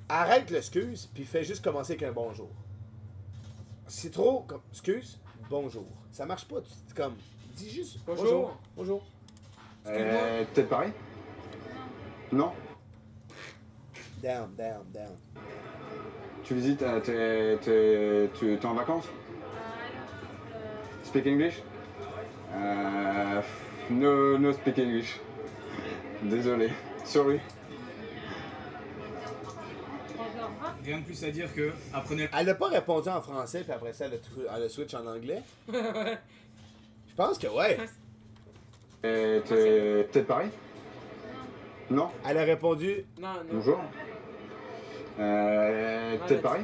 arrête l'excuse, puis fais juste commencer avec un bonjour. C'est trop comme excuse, bonjour. Ça marche pas, tu comme. Dis juste Bonjour. Bonjour. Peut-être pareil? Non? Down. Tu visites, t'es en vacances? Speak English? No speak English. Désolé. Sorry. Rien de plus à dire que apprenez. Elle a pas répondu en français, puis après ça, elle a switch en anglais. Je pense que ouais. T'es peut-être pareil? Non? Elle a répondu. Non, non. Bonjour. Non, Peut-être pareil?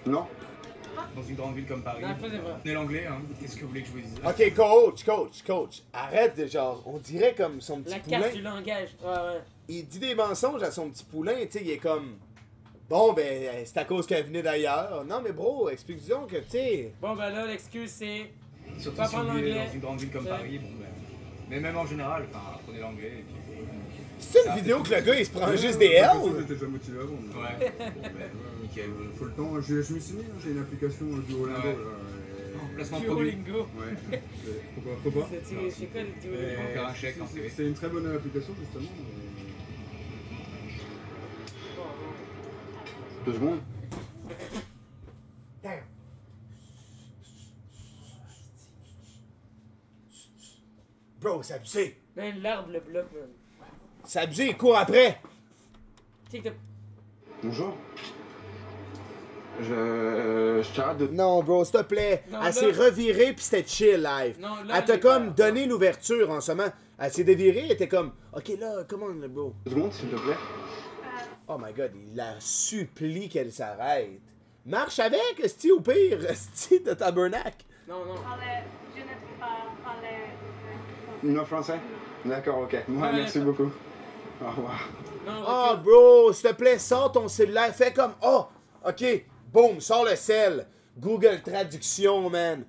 Non? Dans une grande ville comme Paris. Non, pas c'est vrai. Apprenez l'anglais, hein. Qu'est-ce que vous voulez que je vous dise? Ok, coach. Arrête de genre. On dirait comme son petit La poulain. carte du langage. Ouais. Il dit des mensonges à son petit poulain, tu sais, il est comme. Bon, ben, c'est à cause qu'elle venait d'ailleurs. Non, mais bro, explique-nous que, tu sais. Bon, ben là, l'excuse c'est. Surtout Pas si vous apprendre vivez l'anglais. dans une grande ville comme Ouais. Paris, bon ben. Mais même en général, enfin, apprenez l'anglais et puis. C'est une vidéo que le gars il se prend juste des L. J'étais déjà motivé avant. Ouais. Bon ben, nickel. Faut le temps, je me suis mis, j'ai une application Duolingo. Ouais. Là, Placement de produit. Duolingo. Ouais. Faut pas. C'est quoi le Duolingo? On va faire un chèque en CV. C'est une très bonne application justement. 2 secondes. Bro, c'est abusé. Man, l'arbre le bloque, man. C'est abusé, il court après. Tu sais que t'as. Bonjour. Je t'arrête de... Non, bro, s'il te plaît. Non, Elle là- s'est revirée pis c'était chill live. Non, là, Elle t'a j'ai comme peur. donné l'ouverture en ce moment. Elle s'est dévirée, elle était comme, ok là, come on, là, bro. 2 secondes, s'il te plaît. Oh my god, il la supplie qu'elle s'arrête. Marche avec, esti, au pire, esti de tabernacle. Non, non. Je ne peux pas parler. Non français? D'accord, ok. Ouais, Ouais, merci d'accord. beaucoup. Au revoir. Non, Oh, recule. bro, s'il te plaît, sors ton cellulaire. Fais comme, oh, ok, boum, sors le sel. Google Traduction, man.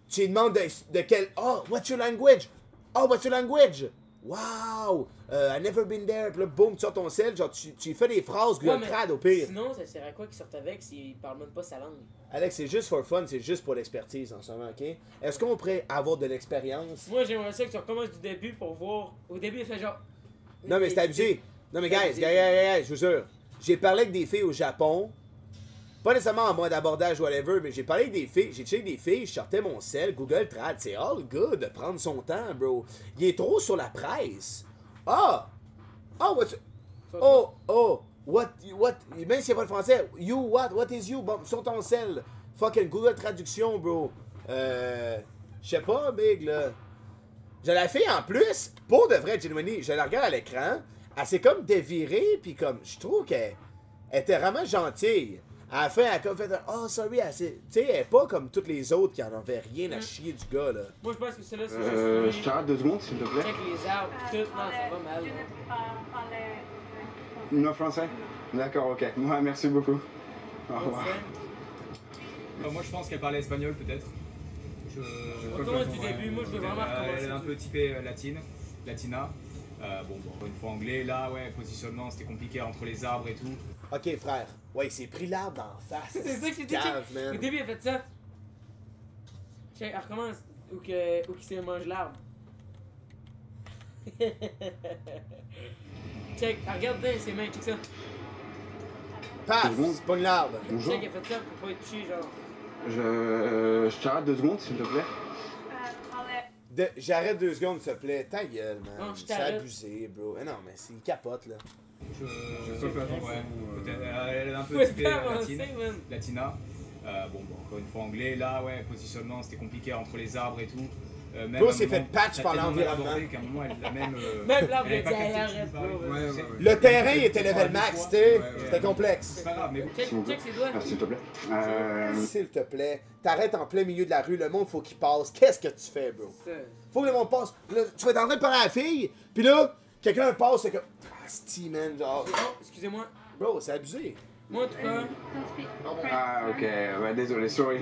Tu lui demandes de quel. Oh, what's your language? Oh, what's your language? Wow! I never been there. Puis là, boum, tu sors ton sel. Genre, tu fais des phrases Ouais, Google mais Trad au pire. Sinon, ça sert à quoi qu'ils sortent avec s'ils parlent même pas sa langue? Alex, c'est juste for fun, c'est juste pour l'expertise en ce moment, ok? Est-ce qu'on pourrait avoir de l'expérience? Moi, j'aimerais ça que tu recommences du début pour voir. Au début, il fait genre. Non, mais c'est abusé. Non, mais C'est guys, abusé. je vous jure. J'ai parlé avec des filles au Japon. Pas nécessairement en mode abordage, whatever, mais j'ai parlé avec des filles. J'ai checké des filles, je sortais mon sel, Google Trad. C'est all good de prendre son temps, bro. Il est trop sur la presse. Ah! Oh, what's. Oh! What? Même s'il n'y a pas de français, you, what is you? Bon, sur ton sel. Fucking Google Traduction, bro. Je sais pas, big, là. Je la fais en plus, pour de vrai, Genuinely, je la regarde à l'écran, elle s'est comme dévirée, puis comme, je trouve qu'elle était vraiment gentille. À la fin, elle a comme fait un, oh, sorry, tu sais, elle est pas comme toutes les autres qui en avaient rien à chier du gars, là. Moi, je pense que celle-là, c'est Je juste. t'arrête 2 secondes, s'il te plaît. Check les arbres, tout. Non, ça va mal. Je ne là. peux pas parler. Non français? D'accord, ok. Ouais, merci beaucoup. Au revoir. Moi je pense qu'elle parlait espagnol peut-être. On commence du début, moi je veux vraiment Elle est un recommencer. peu typée latina. Bon, une fois anglais, là, ouais, positionnement, c'était compliqué entre les arbres et tout. Ok, frère. Ouais, il s'est pris l'arbre d'en face. C'est ça que j'ai dit. Cave, Au man. début, il a fait ça. Check, elle recommence. Ou qu'il se mange l'arbre. Check, elle regarde bien ses mains, check ça. Paf! C'est pas une arbre. Bonjour. Check, elle fait ça pour pas être touché, genre. Je t'arrête 2 secondes, s'il te plaît. Parler. J'arrête 2 secondes, s'il te plaît. Ta gueule, man. Non, je C'est t'arrête. abusé, bro. Non, mais c'est il capote, là. Je sais pas, ouais, peut-être, elle est un peu Faut typée pas avancer, latine, man. latina. Bon, encore une fois anglais, là, ouais, positionnement, c'était compliqué entre les arbres et tout. Même Bro à un s'est fait moment, patch ça a par tellement l'environnement. abordé qu'à un moment, elle l'a même. Même l'arbre, elle il avait a dit, pas hey, capté que arrête, tu parlais. bro. Ouais, ouais, ouais. Le terrain il était level max, tu sais. Ouais, ouais. C'était complexe. C'est pas grave, mais Check, check ses doigts. Ah, s'il te plaît. S'il te plaît, t'arrêtes en plein milieu de la rue, le monde faut qu'il passe. Qu'est-ce que tu fais, bro? Ça. Faut que le monde passe. Là, tu vas être en train de parler à la fille, pis là, quelqu'un passe, c'est comme. Ah, Steve, man, genre. Oh, excusez-moi. Bro, c'est abusé. Moi, en tout cas. Don't speak Ah, ok. Ouais, désolé, sorry.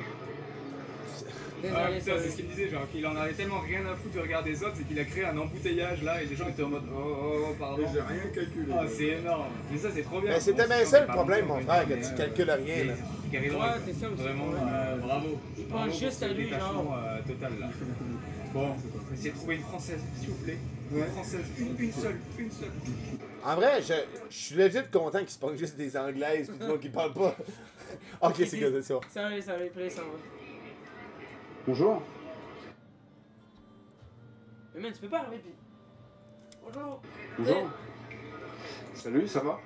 Ah Désolé, putain, c'est ce qu'il disait, genre qu'il en avait tellement rien à foutre du regard des autres, c'est qu'il a créé un embouteillage là et les gens étaient en mode oh pardon. J'ai rien calculé. Ah c'est énorme. Mais ça c'est trop bien. Mais c'était bien ça le problème, mon frère, que tu calcules rien, là. Carré droit, Ouais, quoi. c'est ça aussi. Vraiment, bravo. Il Bravo pense pour juste ce à lui, détachement, genre. total là. Bon, essayez de trouver une française, s'il vous plaît. Une française, une seule. En vrai, je suis legit content qu'ils se prennent juste des anglaises pis du monde qui parlent pas. Ok, c'est good, c'est ça. Ça va, puis là, il s'en va. Bonjour. Mais man, tu peux pas arriver, pis. Bonjour. Bonjour. Salut, ça va?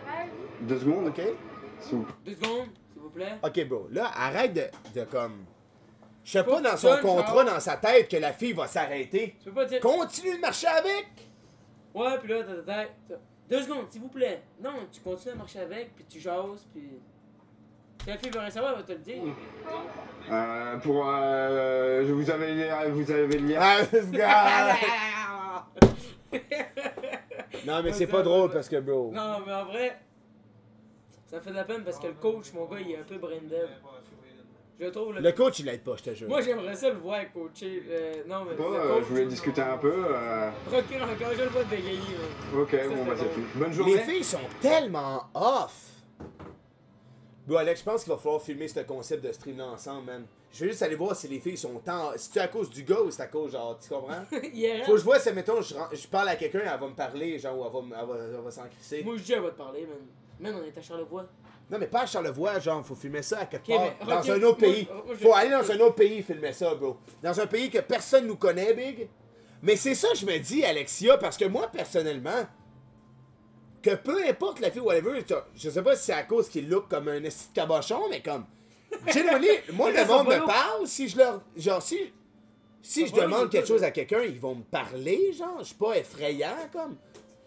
Ça va? 2 secondes. Ok? S'il vous plaît. 2 secondes, s'il vous plaît. Ok, bro. Là, arrête de comme. Je sais Faut pas que dans tu son donnes, contrat, genre. dans sa tête, que la fille va s'arrêter. Tu peux pas dire. Continue de marcher avec! Ouais, pis là, t'as. 2 secondes, s'il vous plaît. Non, tu continues à marcher avec, puis tu jases, puis. Si la fille veut rien savoir, elle va te le dire. Vous avez le lien. Ah, ce gars! Non, mais c'est pas drôle parce que, bro. Non, mais en vrai, ça fait de la peine parce que le coach, mon gars, il est un peu brain dead. Je trouve. Le coach, il l'aide pas, je te jure. Moi, j'aimerais ça le voir coacher. Non, mais. Bon, le coach, je voulais discuter un peu. Recule encore, je le vois bégayer. man. Ok, Ça, bon, bah c'était c'est bon. tout. Bonne journée. Les filles sont tellement off. Bro, Alex, je pense qu'il va falloir filmer ce concept de stream-là ensemble, man. Je veux juste aller voir si les filles sont tant. Si c'est à cause du gars ou c'est à cause, genre, tu comprends? Hier, Faut que je vois si, mettons, je parle à quelqu'un, elle va me parler, genre, ou elle va s'en crisser. moi, je dis, elle va te parler, man. Man, on est à Charlevoix. Non, mais pas à Charlevoix, genre, faut filmer ça à quelque Ok, part. mais Dans recule. un autre Moi, pays. moi, je- Faut aller dans un autre pays filmer ça, bro. Dans un pays que personne nous connaît, big. Mais c'est ça que je me dis, Alexia, parce que moi, personnellement, que peu importe la fille, whatever, je sais pas si c'est à cause qu'il look comme un esti de cabochon, mais comme. Généralement, moi, le monde me parle, si je leur. Genre, si je demande quelque chose à quelqu'un, ils vont me parler, genre. Je suis pas effrayant, comme.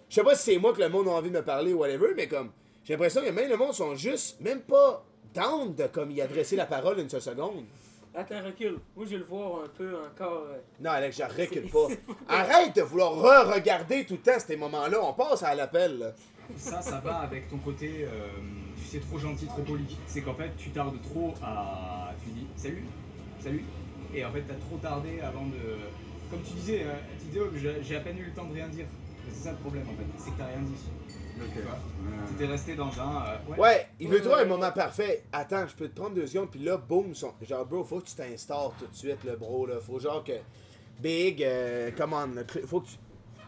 Je sais pas si c'est moi que le monde a envie de me parler, whatever, mais comme. J'ai l'impression que même le monde sont juste, même pas down de comme y adresser la parole une seule seconde. Attends, recule. Moi, je vais le voir un peu encore. Non, Alex, je recule pas. Arrête de vouloir re-regarder tout le temps ces moments-là. On passe à l'appel, là. Ça va avec ton côté, tu sais, trop gentil, trop poli. C'est qu'en fait, tu tardes trop à... Tu dis salut, salut. Et en fait, t'as trop tardé avant de... Comme tu disais, oh, j'ai à peine eu le temps de rien dire. C'est ça le problème, en fait. C'est que t'as rien dit. Tu vois, t'étais resté dans un... ouais, il veut trouver un moment parfait. Attends, je peux te prendre 2 secondes, puis là, boum, genre, bro, faut que tu t'installes tout de suite, le bro, là. Faut genre que... Big, come on, faut que tu...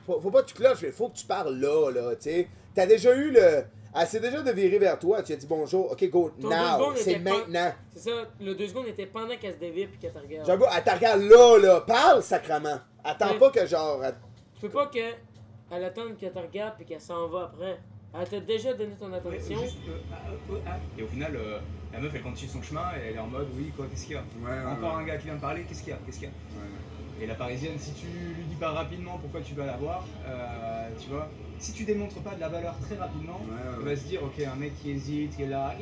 Faut pas que tu cloches, mais faut que tu parles là, tu sais. T'as déjà eu le... Elle s'est déjà de virer vers toi, tu as dit bonjour, ok, go, now, c'est maintenant. C'est ça, le 2 secondes était pendant qu'elle se dévie puis qu'elle te regarde. Genre, elle te regarde là, parle, sacrement. Attends pas que genre... Tu peux pas qu'elle attende qu'elle te regarde puis qu'elle s'en va après. Elle t'a déjà donné ton attention. Et au final, la meuf, elle continue son chemin et elle est en mode, oui, quoi, qu'est-ce qu'il y a encore un gars qui vient me parler, qu'est-ce qu'il y a Et la parisienne, si tu lui dis pas rapidement pourquoi tu vas la voir, tu vois, si tu démontres pas de la valeur très rapidement, elle va se dire, ok, un mec qui hésite, qui est là,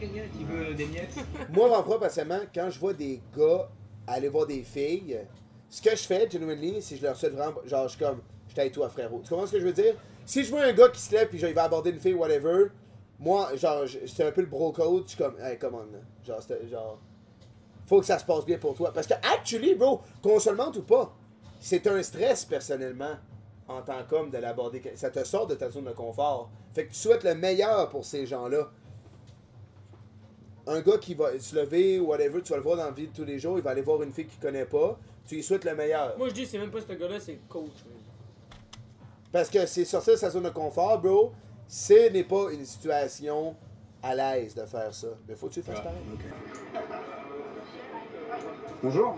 qui veut des miettes. Moi, parfois, personnellement, quand je vois des gars aller voir des filles, ce que je fais, genuinely, si je leur souhaite vraiment, genre, je suis comme, je t'aille toi, frérot. Tu comprends ce que je veux dire? Si je vois un gars qui se lève puis genre, il va aborder une fille, whatever, moi, genre, c'est un peu le bro code, je suis comme, hey, come on, là. Genre, faut que ça se passe bien pour toi. Parce que, actually, bro, qu'on se le mente ou pas, c'est un stress, personnellement, en tant qu'homme, de l'aborder. Ça te sort de ta zone de confort. Fait que tu souhaites le meilleur pour ces gens-là. Un gars qui va se lever, whatever, tu vas le voir dans la vie de tous les jours, il va aller voir une fille qu'il connaît pas, tu lui souhaites le meilleur. Moi, je dis, c'est même pas ce gars-là, c'est le coach. Parce que c'est sortir de sa zone de confort, bro, ce n'est pas une situation à l'aise de faire ça. Mais faut que tu le fasses pareil. Okay. Bonjour.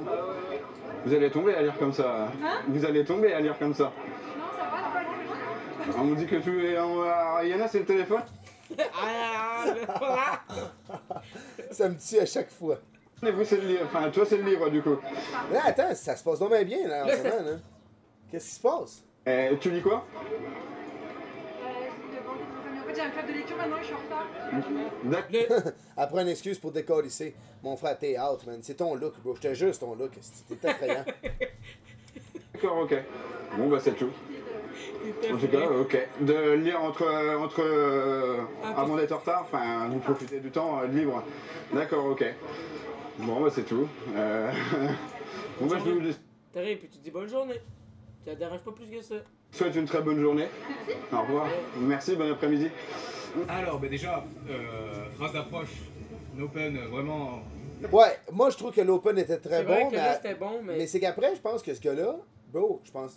Vous allez tomber à lire comme ça. Hein? Vous allez tomber à lire comme ça. Non, ça va, On me dit que tu es en... Yana, c'est le téléphone? Ça me tue à chaque fois. Et vous, c'est le livre. Enfin, toi, c'est le livre, du coup. Là, attends, ça se passe vraiment bien, là, en ce moment, là. Qu'est-ce qui se passe? Tu lis quoi? En fait, j'ai un club de lecture maintenant, je suis en retard. D'accord. Après une excuse pour décoller. Mon frère, t'es out, man. C'est ton look, bro. Je te jure, c'est ton look. T'es effrayant. D'accord, ok. Bon, bah, c'est tout. En tout cas, ok. De lire avant d'être en retard, enfin, vous profitez du temps libre. D'accord, ok. Bon, bah, c'est tout. Bon, bah, je vais vous laisser. T'arrives puis tu te dis bonne journée. Ça te dérange pas plus que ça. Je vous souhaite une très bonne journée. Au revoir. Merci, bon après-midi. Alors, bah déjà, phrase d'approche, l'open, vraiment... Ouais, moi, je trouve que l'open était très vrai bon, que là, c'était bon, mais c'est qu'après, je pense que ce gars-là, bro, je pense...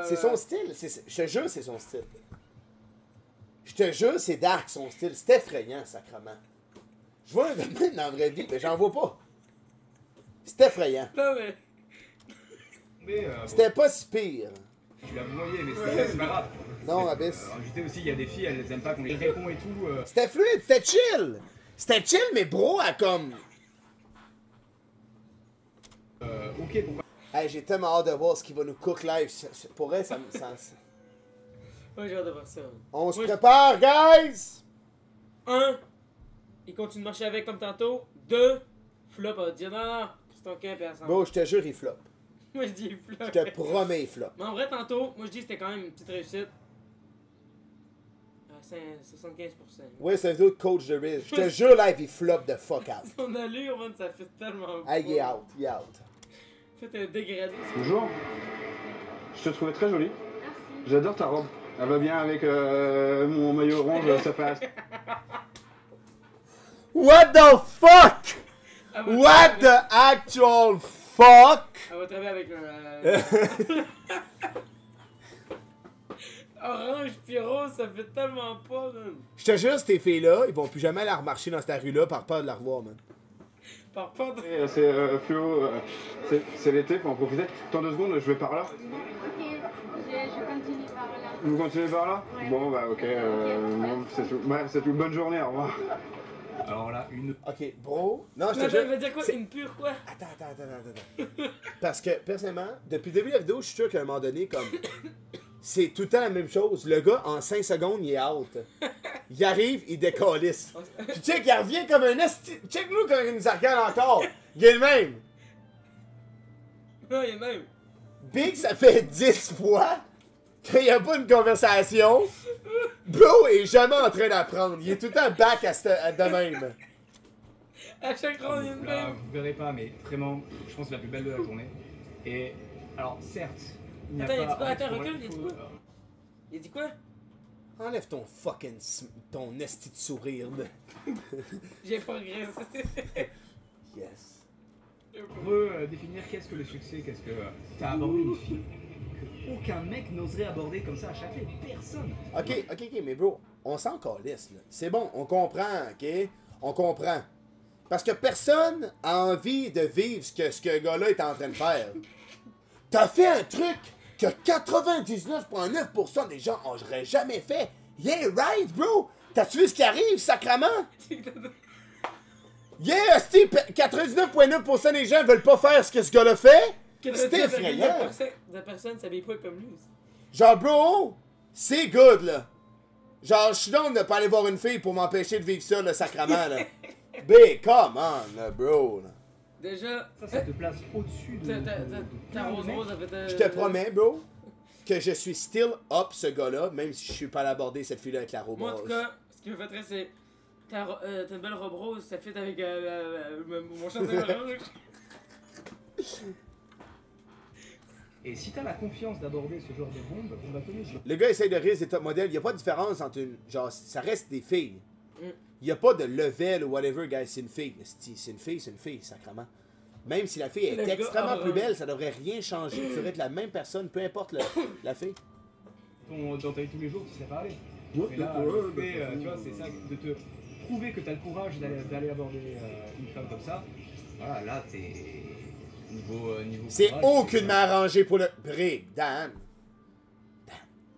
c'est son style. Je te jure, c'est son style. Je te jure, c'est dark, son style. C'est effrayant, sacrement. Je vois un gars même dans la vraie vie, mais j'en vois pas. C'est effrayant. Non, mais... C'était pas si pire. Tu l'as noyé, mais c'est pas grave. Non, Abyss. En JT aussi, il y a des filles, elles aiment pas qu'on les répond et tout. C'était fluide, c'était chill. C'était chill, mais bro, à comme... Ok, pourquoi? Hey, j'ai tellement hâte de voir ce qu'il va nous cook live. Pour elle, ça me... Ouais, j'ai hâte de voir ça. On se prépare, guys! 1, il continue de marcher avec comme tantôt. 2, flop, elle va dire non, c'est ton camp, et ensemble. Bro, je te jure, il flop. Moi, je dis flop. Je te promets, il flop. Mais en vrai, tantôt, moi, je dis que c'était quand même une petite réussite. À 75%. Ouais, c'est un vidéo de coach de Riz. Je te jure, live, il flop de fuck out. Son allure, man, ça fait tellement Hey, il est out, il est out. Fait un dégradé. Bonjour. Je te trouvais très jolie. Merci. J'adore ta robe. Elle va bien avec mon maillot orange, ça passe. What the fuck? What the actual fuck? Elle va travailler avec un... Orange pis rose, ça fait tellement pas, man. Je te jure, ces filles-là, ils vont plus jamais la remarcher dans cette rue-là par peur de la revoir, man. pars pas. C'est fluo, c'est l'été, faut en profiter. Attends 2 secondes, je vais par là. Ok, je continue par là. Vous continuez par là? Ouais. Bon bah ok, bon, c'est tout. Ouais, c'est tout. Bonne journée, au revoir. Alors là, une. Ok, bro. Non, je Mais te jure. elle veut dire quoi? c'est- Une pure quoi? Attends. Parce que, personnellement, depuis le début de la vidéo, je suis sûr qu'à un moment donné, comme. C'est tout le temps la même chose. Le gars, en 5 secondes, il est out. Il arrive, il décalisse. Puis check, il revient comme un esti. Check-nous quand il nous regarde encore. Il est le même. Non, il est même. Big, ça fait 10 fois qu'il n'y a pas une conversation. Bro est jamais en train d'apprendre. Il est tout le temps back à de même. À chaque round, il est le Là, même. vous verrez pas, mais vraiment, je pense que c'est la plus belle de la journée. Et alors, certes, il n'y a Attends, il a pas. dit quoi? Attends, faut- recule, il a dit quoi? Il a dit quoi? Enlève ton fucking. Ton esti de sourire. J'ai progressé. Yes. Pour eux, définir qu'est-ce que le succès, qu'est-ce que t'as abordé une fille que aucun mec n'oserait aborder comme ça à chaque fois. Personne. Ok, mais bro, on s'en calisse, là. C'est bon, on comprend, ok? On comprend. Parce que personne a envie de vivre ce que le gars-là est en train de faire. T'as fait un truc que 99,9% des gens n'auraient jamais fait. Yeah, right, bro? T'as-tu vu ce qui arrive, sacrament? Yeah, Steve, 99,9% des gens veulent pas faire ce que ce gars-là fait. C'est effrayant. La personne s'habille pas comme lui. Genre, bro, c'est good, là. Genre, je suis down de pas aller voir une fille pour m'empêcher de vivre ça, le sacrament, là. B, come on, là, bro, là. Déjà, Ça te place au-dessus de. ta rose, ça fait. Je te promets, bro, que je suis still up, ce gars-là, même si je suis pas allé aborder cette fille-là avec la robe Moi, en rose. tout cas, ce qui me fait très, c'est. T'as une belle robe rose, ça fit avec mon chandail orange. Et si t'as la confiance d'aborder ce genre de bombe, on va te dire. Le gars essaye de rire des top modèles. Il n'y a pas de différence entre une. Genre, ça reste des filles. Mm. Il n'y a pas de level ou whatever, guys. C'est une fille. C'est une fille, sacrément. Même si la fille est Le gars extrêmement plus orange. belle, ça devrait rien changer. Tu devrais être la même personne, peu importe la fille. Dans ta vie tous les jours, tu sais parler. Ouais, Et là, ouais, le fait, bah, tu vois, c'est ça, de te prouver que t'as le courage d'aller aborder une femme comme ça. Voilà, là, t'es niveau. C'est courage, aucunement arrangé pour le. Brig, Dan.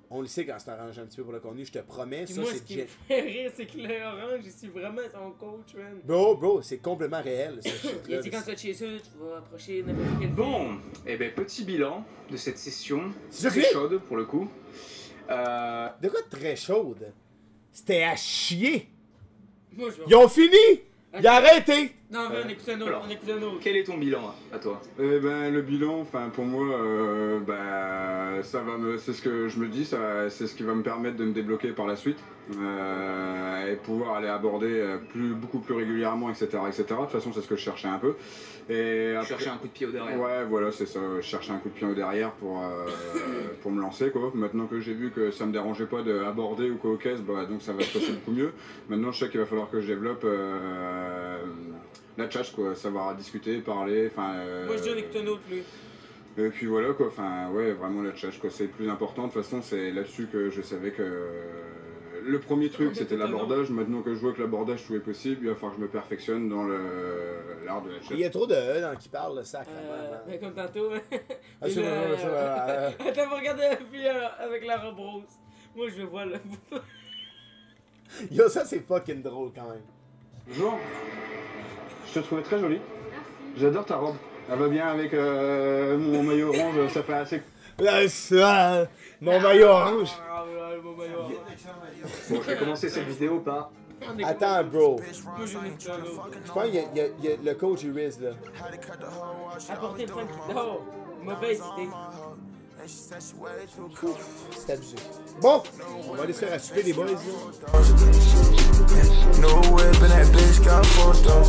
On le sait quand c'est arrangé un petit peu pour le contenu, je te promets. Puis Ça, moi, ce c'est qui me jet. fait rire, c'est que l'orange, ici, vraiment, son coach, man. Bro, c'est complètement réel. Ce Il a shit-là. dit quand tu vas chez eux, tu vas approcher n'importe quelle fille. Bon, et ben petit bilan de cette session. C'est Très fini? chaude pour le coup. De quoi de très chaude? C'était à chier. Moi, je vais. Ils ont fini! Ils ont arrêté! Non, mais on écoute un autre, Alors. on écoute un autre. Quel est ton bilan à toi? Eh ben le bilan, enfin pour moi, bah ça va me, c'est ce que je me dis, ça, c'est ce qui va me permettre de me débloquer par la suite et pouvoir aller aborder beaucoup plus régulièrement, etc., etc. De toute façon, c'est ce que je cherchais un peu. Et après, Chercher un coup de pied au derrière. ouais, voilà, c'est ça. Je cherchais un coup de pied au derrière pour me lancer, quoi. Maintenant que j'ai vu que ça me dérangeait pas d'aborder ou quoi aux caisses, bah donc ça va se passer beaucoup mieux. Maintenant, je sais qu'il va falloir que je développe la tchatch, quoi, savoir discuter, parler, enfin. Moi, je dis on écoute un autre, lui. Et puis voilà, quoi. Enfin, ouais, vraiment la tchatch, quoi. C'est le plus important. De toute façon, c'est là-dessus que je savais que. Le premier truc, c'était l'abordage. Maintenant que je vois que l'abordage tout est possible, il va falloir que je me perfectionne dans l'art de la Il y tchatch. a trop de E dans qui parle, le sac. Mais comme tantôt. Ah, c'est vrai, c'est vrai. Attends, regardez la fille avec la robe rose. Moi, je vois le. Yo, ça, c'est fucking drôle quand même. Bonjour. Je te trouvais très jolie. Merci. J'adore ta robe. Elle va bien avec mon maillot orange, ça fait assez. Là, ça, mon maillot orange. Ah, ouais, mon maillot orange. Bon, je vais commencer cette vidéo par. On écoute- Attends, bro. Moi, je écoute un autre. Je pense qu'il y a le coach du Riz, là. Apporter le fun. Non, mauvaise idée. C'est abusé. Bon, on va aller se faire à souper, les boys, là. No whip and that bitch got photos.